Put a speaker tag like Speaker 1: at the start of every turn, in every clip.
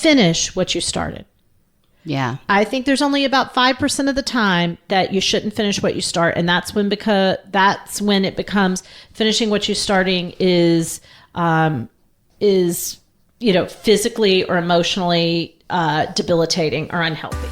Speaker 1: finish what you started.
Speaker 2: Yeah.
Speaker 1: I think there's only about 5% of the time that you shouldn't finish what you start. And that's when it becomes finishing what you're starting is physically or emotionally debilitating or unhealthy.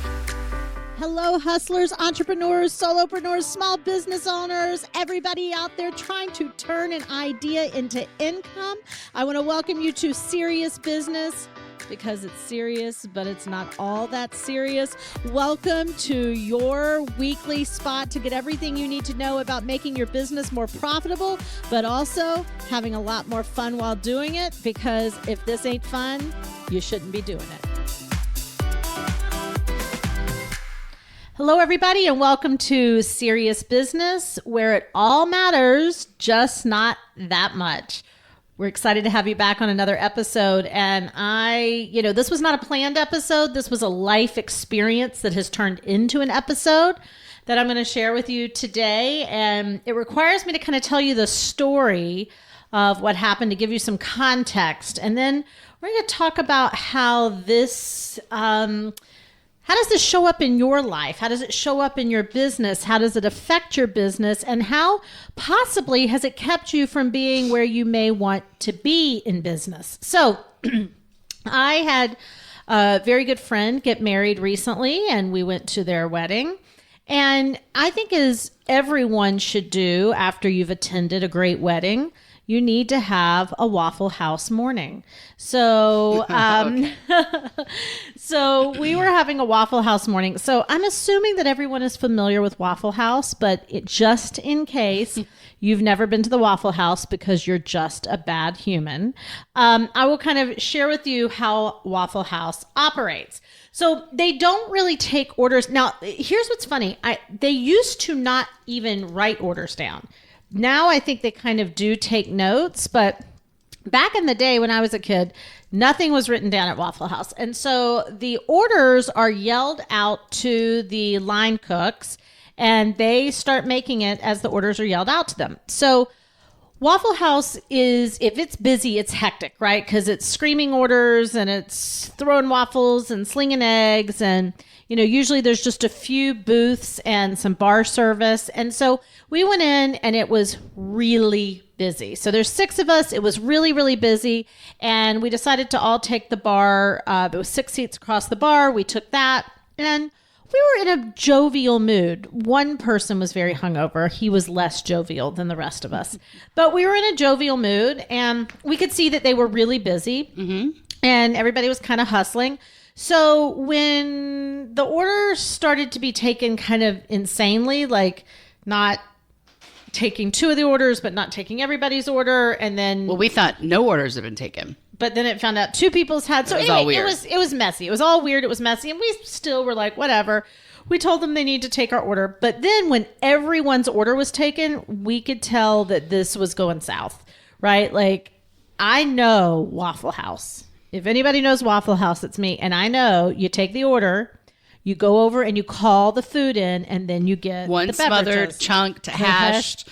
Speaker 1: Hello, hustlers, entrepreneurs, solopreneurs, small business owners, everybody out there trying to turn an idea into income. I want to welcome you to Serious Business, because it's serious, but it's not all that serious. Welcome to your weekly spot to get everything you need to know about making your business more profitable, but also having a lot more fun while doing it, because if this ain't fun, you shouldn't be doing it. Hello, everybody, and welcome to Serious Business, where it all matters, just not that much. We're excited to have you back on another episode. And this was not a planned episode. This was a life experience that has turned into an episode that I'm going to share with you today. And it requires me to kind of tell you the story of what happened, to give you some context. And then we're going to talk about how this, how does this show up in your life? How does it show up in your business? How does it affect your business? And how possibly has it kept you from being where you may want to be in business? So I had a very good friend get married recently, and we went to their wedding. And I think, as everyone should do after you've attended a great wedding, you need to have a Waffle House morning. So, so we were having a Waffle House morning. So I'm assuming that everyone is familiar with Waffle House, but just in case you've never been to the Waffle House because you're just a bad human, I will kind of share with you how Waffle House operates. So they don't really take orders. Now, here's what's funny. They used to not even write orders down. Now I think they kind of do take notes, but back in the day when I was a kid, nothing was written down at Waffle House. And so the orders are yelled out to the line cooks, and they start making it as the orders are yelled out to them. So Waffle House is, if it's busy, it's hectic, right? Because it's screaming orders, and it's throwing waffles and slinging eggs, and usually there's just a few booths and some bar service. And so we went in, and it was really busy. So there's 6 of us. It was really, really busy. And we decided to all take the bar. There was 6 seats across the bar. We took that, and we were in a jovial mood. One person was very hungover. He was less jovial than the rest of us. But we were in a jovial mood, and we could see that they were really busy. Mm-hmm. And everybody was kind of hustling. So when the orders started to be taken kind of insanely, like not taking 2 of the orders, but not taking everybody's order, and then...
Speaker 2: Well, we thought no orders had been taken.
Speaker 1: But then it found out 2 people's had... So anyway, it was messy. It was all weird. It was messy. And we still were like, whatever. We told them they need to take our order. But then when everyone's order was taken, we could tell that this was going south, right? Like, I know Waffle House. If anybody knows Waffle House, it's me. And I know you take the order, you go over and you call the food in, and then you get
Speaker 2: one
Speaker 1: the beverages.
Speaker 2: Smothered, chunked, hashed,
Speaker 1: 2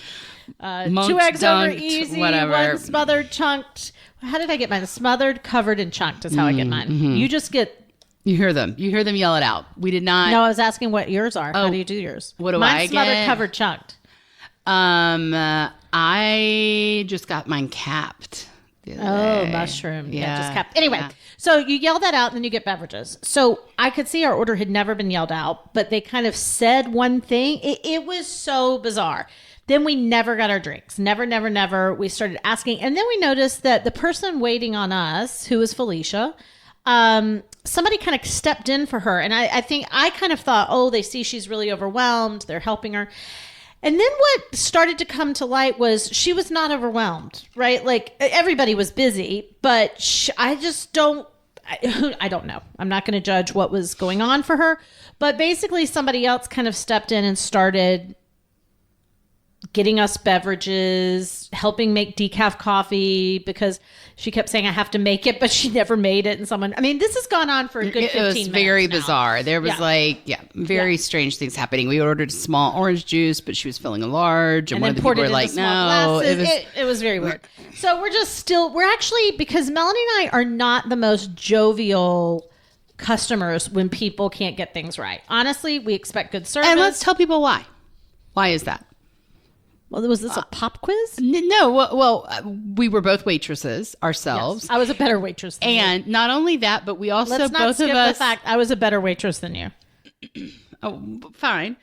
Speaker 1: eggs
Speaker 2: dunked,
Speaker 1: over easy,
Speaker 2: whatever.
Speaker 1: 1 smothered, chunked. How did I get mine? Smothered, covered, and chunked is how I get mine.
Speaker 2: Mm-hmm.
Speaker 1: You just get...
Speaker 2: You hear them yell it out. We did not...
Speaker 1: No, I was asking what yours are. How do you do yours?
Speaker 2: What do
Speaker 1: Mine's
Speaker 2: I
Speaker 1: smothered,
Speaker 2: get?
Speaker 1: covered, chunked.
Speaker 2: I just got mine capped.
Speaker 1: Mushroom. Yeah, just capped. Anyway, So you yell that out, and then you get beverages. So I could see our order had never been yelled out, but they kind of said one thing. It was so bizarre. Then we never got our drinks. Never. We started asking. And then we noticed that the person waiting on us, who was Felicia, somebody kind of stepped in for her. And I think I kind of thought, oh, they see she's really overwhelmed. They're helping her. And then what started to come to light was she was not overwhelmed, right? Like, everybody was busy, but I don't know. I'm not going to judge what was going on for her. But basically somebody else kind of stepped in and started getting us beverages, helping make decaf coffee because she kept saying I have to make it, but she never made it. And this has gone on for a good 15 minutes.
Speaker 2: It was very
Speaker 1: now.
Speaker 2: bizarre. There was very strange things happening. We ordered a small orange juice, but she was filling a large. And one of the people were like, no.
Speaker 1: It was very weird. So we're actually, because Melanie and I are not the most jovial customers when people can't get things right. Honestly, we expect good service.
Speaker 2: And let's tell people why. Why is that?
Speaker 1: Well, was this a pop quiz?
Speaker 2: No. Well, we were both waitresses ourselves.
Speaker 1: Yes, I was a better waitress than you.
Speaker 2: And not only that, but we also
Speaker 1: Let's not
Speaker 2: both
Speaker 1: skip
Speaker 2: of us.
Speaker 1: the fact I was a better waitress than you.
Speaker 2: Oh, fine.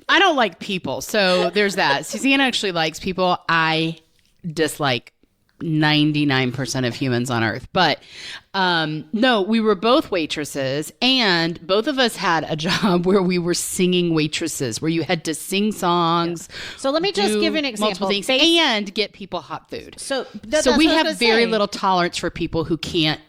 Speaker 2: I don't like people, so there's that. Susanna actually likes people. I dislike 99% of humans on earth. But no, we were both waitresses, and both of us had a job where we were singing waitresses, where you had to sing songs.
Speaker 1: So let me just give you an example.
Speaker 2: Multiple things, and get people hot food.
Speaker 1: So
Speaker 2: we have very little tolerance for people who can't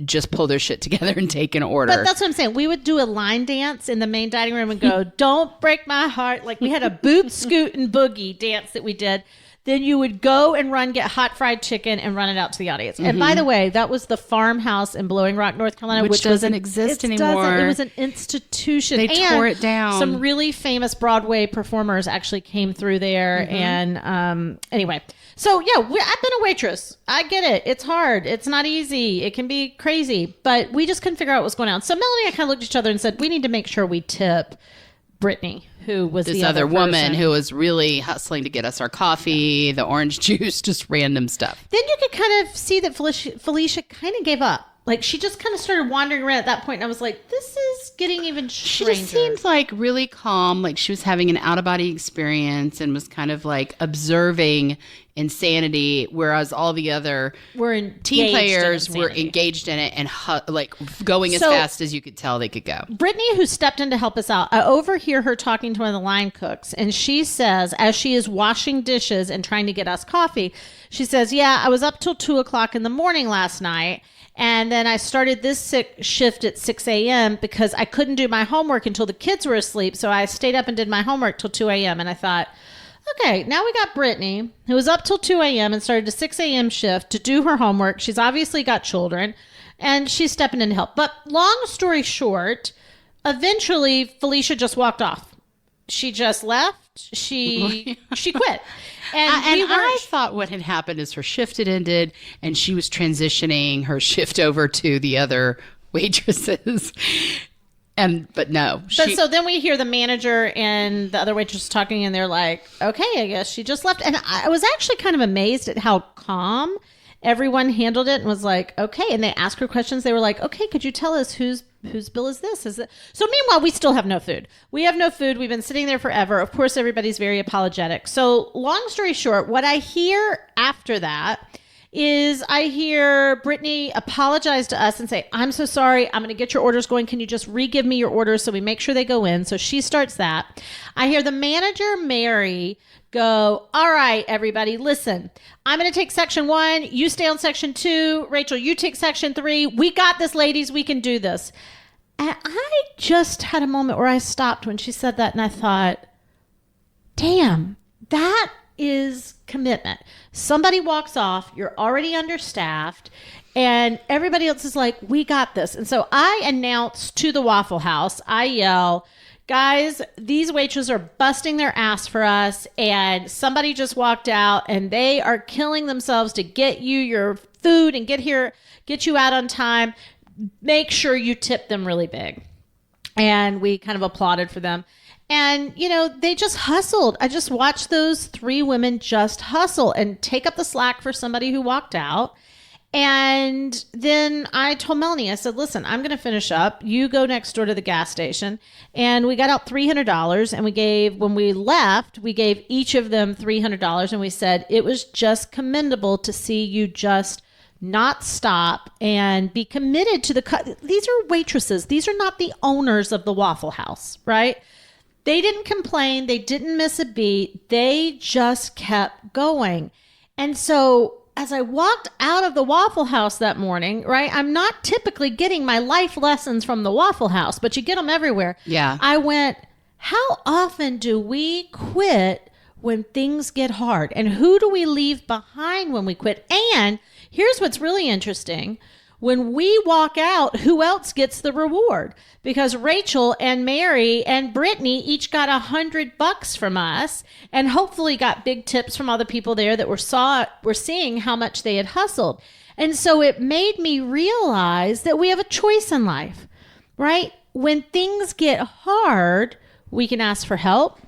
Speaker 2: just pull their shit together and take an order.
Speaker 1: But that's what I'm saying. We would do a line dance in the main dining room and go, "Don't break my heart." Like we had a boot, scoot, and boogie dance that we did. Then you would go and get hot fried chicken and run it out to the audience. And by the way, that was the Farmhouse in Blowing Rock, North Carolina, which
Speaker 2: doesn't exist anymore.
Speaker 1: It was an institution.
Speaker 2: They tore it down.
Speaker 1: Some really famous Broadway performers actually came through there. And anyway, so yeah, I've been a waitress. I get it. It's hard. It's not easy. It can be crazy. But we just couldn't figure out what's going on. So Melanie and I kind of looked at each other and said, we need to make sure we tip Brittany, who was
Speaker 2: this
Speaker 1: the
Speaker 2: other woman
Speaker 1: person
Speaker 2: who was really hustling to get us our coffee, the orange juice, just random stuff.
Speaker 1: Then you could kind of see that Felicia kind of gave up. Like she just kind of started wandering around at that point, and I was like, this is getting even stranger.
Speaker 2: She just seemed like really calm, like she was having an out-of-body experience and was kind of like observing insanity, whereas all the other team players were engaged in it and like going as fast as you could tell they could go.
Speaker 1: Brittany, who stepped in to help us out, I overhear her talking to one of the line cooks, and she says, as she is washing dishes and trying to get us coffee, she says, yeah, I was up till 2:00 in the morning last night. And then I started this shift at 6 a.m. because I couldn't do my homework until the kids were asleep. So I stayed up and did my homework till 2 a.m. And I thought, okay, now we got Brittany, who was up till 2 a.m. and started a 6 a.m. shift to do her homework. She's obviously got children, and she's stepping in to help. But long story short, eventually Felicia just walked off. She just left. She quit. And
Speaker 2: I thought what had happened is her shift had ended and she was transitioning her shift over to the other waitresses. But no.
Speaker 1: So then we hear the manager and the other waitress talking, and they're like, okay, I guess she just left. And I was actually kind of amazed at how calm everyone handled it and was like, okay. And they asked her questions. They were like, okay, could you tell us whose bill is this? So meanwhile, we still have no food. We have no food. We've been sitting there forever. Of course, everybody's very apologetic. So long story short, what I hear after that is I hear Brittany apologize to us and say, I'm so sorry. I'm going to get your orders going. Can you just re-give me your orders so we make sure they go in? So she starts that. I hear the manager, Mary, go, all right, everybody, listen, I'm going to take section 1. You stay on section 2. Rachel, you take section 3. We got this, ladies. We can do this. And I just had a moment where I stopped when she said that, and I thought, damn, that is commitment. Somebody walks off, you're already understaffed, and everybody else is like, we got this. And so I announce to the Waffle House, I yell, guys, these waitresses are busting their ass for us, and somebody just walked out and they are killing themselves to get you your food and get you out on time. Make sure you tip them really big. And we kind of applauded for them. And, they just hustled. I just watched those 3 women just hustle and take up the slack for somebody who walked out. And then I told Melanie, I said, listen, I'm going to finish up. You go next door to the gas station. And we got out $300. And when we left, we gave each of them $300. And we said, it was just commendable to see you just not stop and be committed to these are waitresses. These are not the owners of the Waffle House, right? They didn't complain. They didn't miss a beat. They just kept going. And so as I walked out of the Waffle House that morning, right, I'm not typically getting my life lessons from the Waffle House, but you get them everywhere.
Speaker 2: Yeah.
Speaker 1: I went, how often do we quit when things get hard? And who do we leave behind when we quit? And here's what's really interesting. When we walk out, who else gets the reward? Because Rachel and Mary and Brittany each got $100 from us, and hopefully got big tips from all the people there that were seeing how much they had hustled. And so it made me realize that we have a choice in life, right? When things get hard, we can ask for help.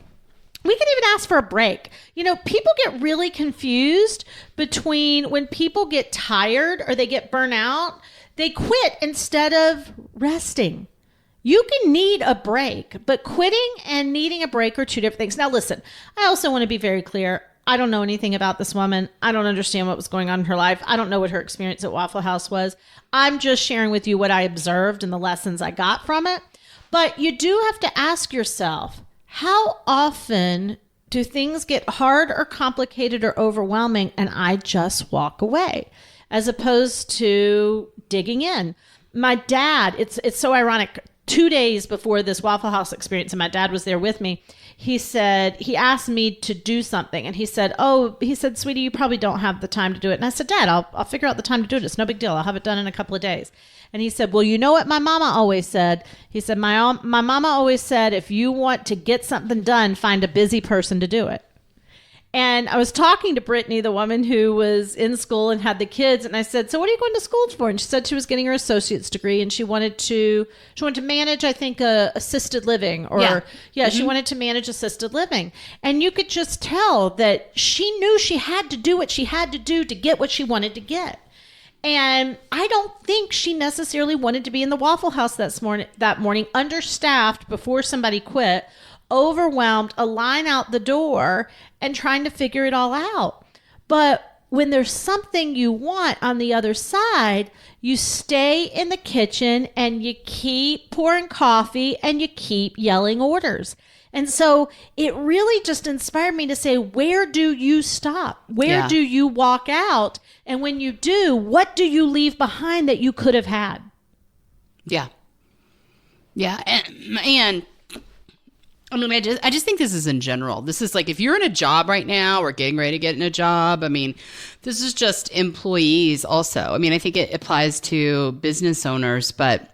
Speaker 1: We can even ask for a break. You know, people get really confused between when people get tired or they get burnt out, they quit instead of resting. You can need a break, but quitting and needing a break are two different things. Now, listen, I also want to be very clear. I don't know anything about this woman. I don't understand what was going on in her life. I don't know what her experience at Waffle House was. I'm just sharing with you what I observed and the lessons I got from it. But you do have to ask yourself, how often do things get hard or complicated or overwhelming and I just walk away as opposed to digging in? My dad, it's so ironic. 2 days before this Waffle House experience, and my dad was there with me, he asked me to do something. And he said, sweetie, you probably don't have the time to do it. And I said, Dad, I'll figure out the time to do it. It's no big deal. I'll have it done in a couple of days. And he said, well, you know what my mama always said? He said, my mama always said, if you want to get something done, find a busy person to do it. And I was talking to Brittany, the woman who was in school and had the kids. And I said, so what are you going to school for? And she said she was getting her associate's degree and she wanted to manage, I think, assisted living she wanted to manage assisted living. And you could just tell that she knew she had to do what she had to do to get what she wanted to get. And I don't think she necessarily wanted to be in the Waffle House that morning, understaffed before somebody quit, overwhelmed, a line out the door, and trying to figure it all out. But when there's something you want on the other side, you stay in the kitchen and you keep pouring coffee and you keep yelling orders. And so it really just inspired me to say, where do you stop? Where do you walk out? And when you do, what do you leave behind that you could have had? Yeah.
Speaker 2: Yeah. And I mean, I just think this is in general. This is like if you're in a job right now or getting ready to get in a job, I mean, this is just employees also. I mean, I think it applies to business owners, but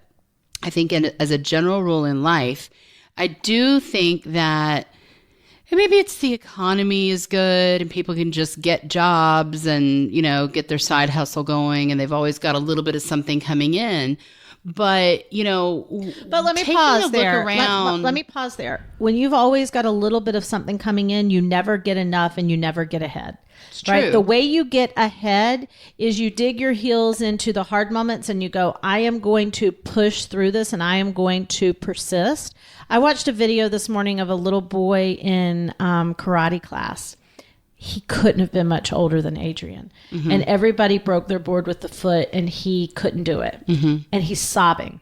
Speaker 2: I think as a general rule in life, I do think that maybe it's the economy is good and people can just get jobs and, you know, get their side hustle going and they've always got a little bit of something coming in. But, you know,
Speaker 1: but let me pause there. Let me pause there. When you've always got a little bit of something coming in, you never get enough and you never get ahead.
Speaker 2: It's
Speaker 1: right?
Speaker 2: true.
Speaker 1: The way you get ahead is you dig your heels into the hard moments and you go, I am going to push through this and I am going to persist. I watched a video this morning of a little boy in karate class. He couldn't have been much older than Adrian. Mm-hmm. And everybody broke their board with the foot and he couldn't do it. Mm-hmm. And he's sobbing.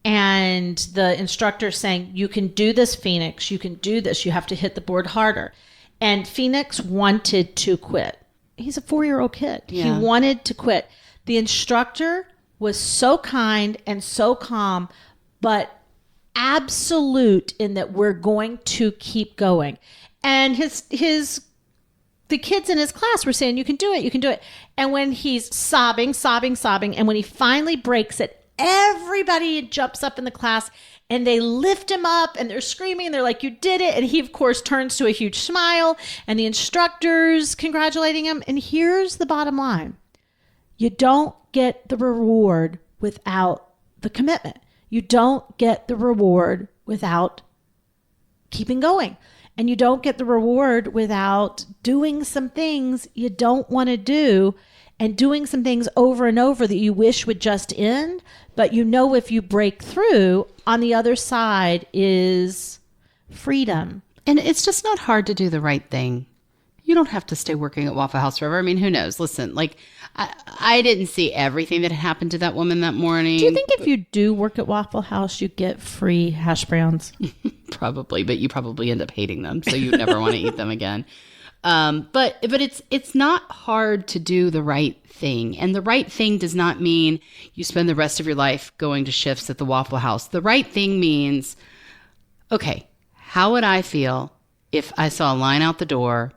Speaker 1: And the instructor's saying, you can do this, Phoenix. You can do this. You have to hit the board harder. And Phoenix wanted to quit. He's a 4-year-old kid. Yeah. He wanted to quit. The instructor was so kind and so calm, but absolute in that we're going to keep going. And the kids in his class were saying, you can do it, you can do it. And when he's sobbing, and when he finally breaks it, everybody jumps up in the class and they lift him up and they're screaming and they're like, you did it. And he, of course, turns to a huge smile and the instructor's congratulating him. And here's the bottom line. You don't get the reward without the commitment. You don't get the reward without keeping going. And you don't get the reward without doing some things you don't want to do and doing some things over and over that you wish would just end. But you know, if you break through, on the other side is freedom.
Speaker 2: And it's just not hard to do the right thing. You don't have to stay working at Waffle House forever. I mean, who knows? Listen, like I didn't see everything that happened to that woman that morning.
Speaker 1: Do you think if you do work at Waffle House, you get free hash browns?
Speaker 2: Probably, but you probably end up hating them, so you never want to eat them again. But it's not hard to do the right thing. And the right thing does not mean you spend the rest of your life going to shifts at the Waffle House. The right thing means, okay, how would I feel if I saw a line out the door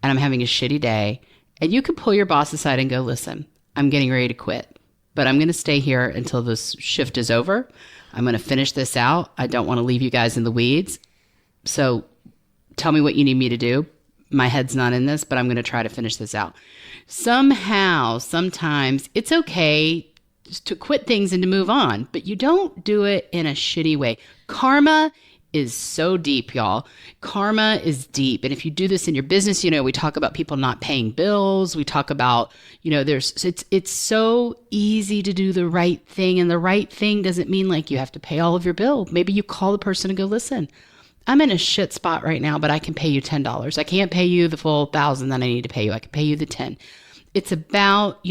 Speaker 2: and I'm having a shitty day, and you could pull your boss aside and go, listen, I'm getting ready to quit, but I'm going to stay here until this shift is over. I'm going to finish this out. I don't want to leave you guys in the weeds. So tell me what you need me to do. My head's not in this, but I'm going to try to finish this out. Somehow, sometimes it's okay to quit things and to move on, but you don't do it in a shitty way. Karma is so deep, y'all. Karma is deep. And if you do this in your business, we talk about people not paying bills. We talk about, it's so easy to do the right thing. And the right thing doesn't mean like you have to pay all of your bill. Maybe you call the person and go, listen, I'm in a shit spot right now, but I can pay you $10. I can't pay you the full 1,000 that I need to pay you. I can pay you the 10. It's about,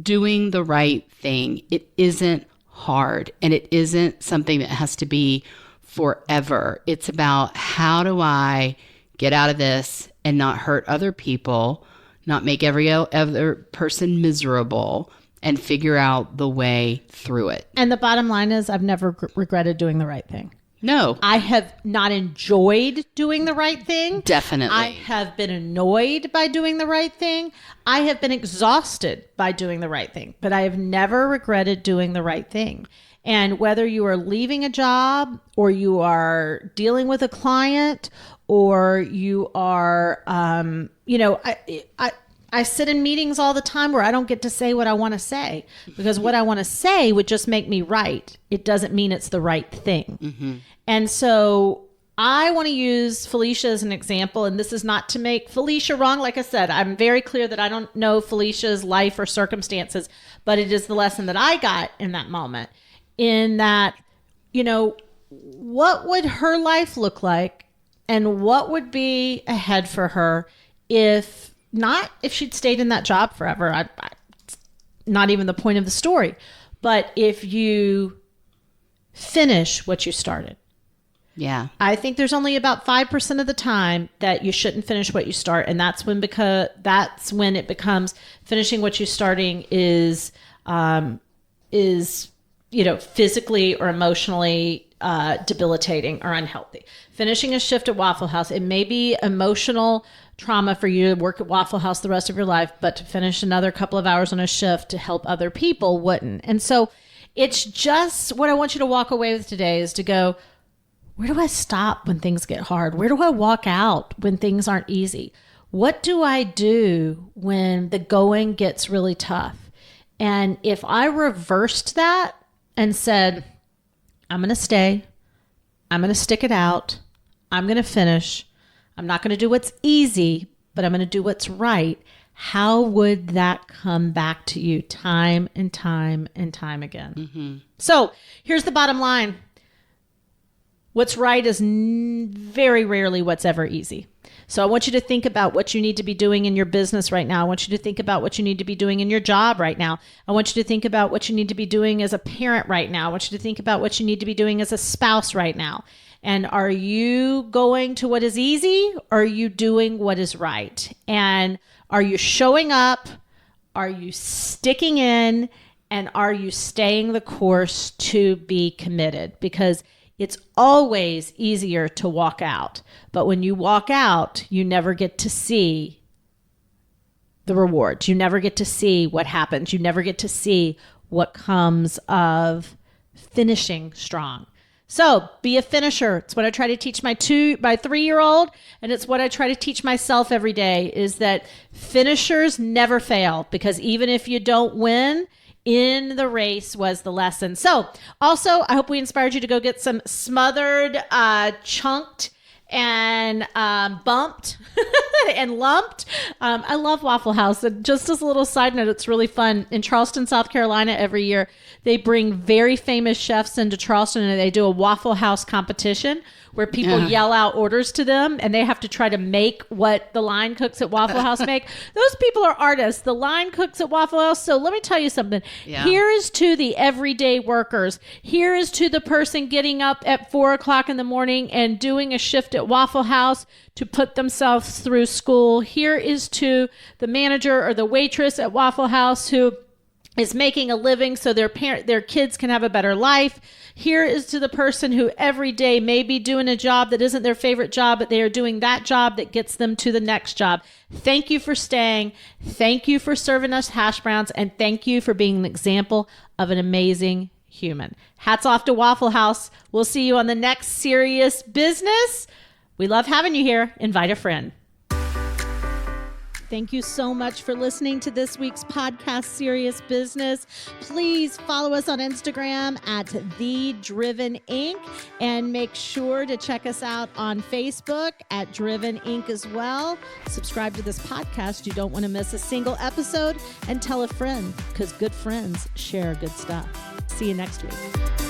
Speaker 2: doing the right thing. It isn't hard, and it isn't something that has to be forever. It's about, how do I get out of this and not hurt other people, not make every other person miserable, and figure out the way through it.
Speaker 1: And the bottom line is, I've never regretted doing the right thing.
Speaker 2: No.
Speaker 1: I have not enjoyed doing the right thing.
Speaker 2: Definitely.
Speaker 1: I have been annoyed by doing the right thing. I have been exhausted by doing the right thing, but I have never regretted doing the right thing. And whether you are leaving a job, or you are dealing with a client, or you are, I sit in meetings all the time where I don't get to say what I want to say, because what I want to say would just make me right. It doesn't mean it's the right thing. Mm-hmm. And so I want to use Felicia as an example, and this is not to make Felicia wrong. Like I said, I'm very clear that I don't know Felicia's life or circumstances, but it is the lesson that I got in that moment, in that, what would her life look like, and what would be ahead for her if she'd stayed in that job forever. Not even the point of the story. But if you finish what you started.
Speaker 2: Yeah.
Speaker 1: I think there's only about 5% of the time that you shouldn't finish what you start. And that's when it becomes, finishing what you're starting is physically or emotionally debilitating or unhealthy. Finishing a shift at Waffle House, it may be emotional trauma for you to work at Waffle House the rest of your life, but to finish another couple of hours on a shift to help other people wouldn't. And so it's just, what I want you to walk away with today is to go, where do I stop when things get hard? Where do I walk out when things aren't easy? What do I do when the going gets really tough? And if I reversed that and said, I'm going to stay, I'm going to stick it out, I'm going to finish, I'm not going to do what's easy, but I'm going to do what's right, how would that come back to you time and time and time again? Mm-hmm. So here's the bottom line. What's right is very rarely what's ever easy. So I want you to think about what you need to be doing in your business right now. I want you to think about what you need to be doing in your job right now. I want you to think about what you need to be doing as a parent right now. I want you to think about what you need to be doing as a spouse right now. And are you going to what is easy, or are you doing what is right? And are you showing up? Are you sticking in? And are you staying the course to be committed? Because it's always easier to walk out. But when you walk out, you never get to see the rewards. You never get to see what happens. You never get to see what comes of finishing strong. So be a finisher. It's what I try to teach my 3-year-old, and it's what I try to teach myself every day, is that finishers never fail, because even if you don't win, in the race was the lesson. So also, I hope we inspired you to go get some smothered, chunked, and bumped and lumped. I love Waffle House. And just as a little side note, it's really fun. In Charleston, South Carolina, every year, they bring very famous chefs into Charleston, and they do a Waffle House competition where people yell out orders to them, and they have to try to make what the line cooks at Waffle House make. Those people are artists. The line cooks at Waffle House. So let me tell you something. Yeah. Here is to the everyday workers. Here is to the person getting up at 4:00 in the morning and doing a shift at Waffle House to put themselves through school. Here is to the manager or the waitress at Waffle House who is making a living so their kids can have a better life. Here is to the person who every day may be doing a job that isn't their favorite job, but they are doing that job that gets them to the next job. Thank you for staying. Thank you for serving us hash browns. And thank you for being an example of an amazing human. Hats off to Waffle House. We'll see you on the next Serious Business. We love having you here. Invite a friend. Thank you so much for listening to this week's podcast, Serious Business. Please follow us on Instagram at The Driven Inc. and make sure to check us out on Facebook at Driven Inc. as well. Subscribe to this podcast. You don't want to miss a single episode, and tell a friend, because good friends share good stuff. See you next week.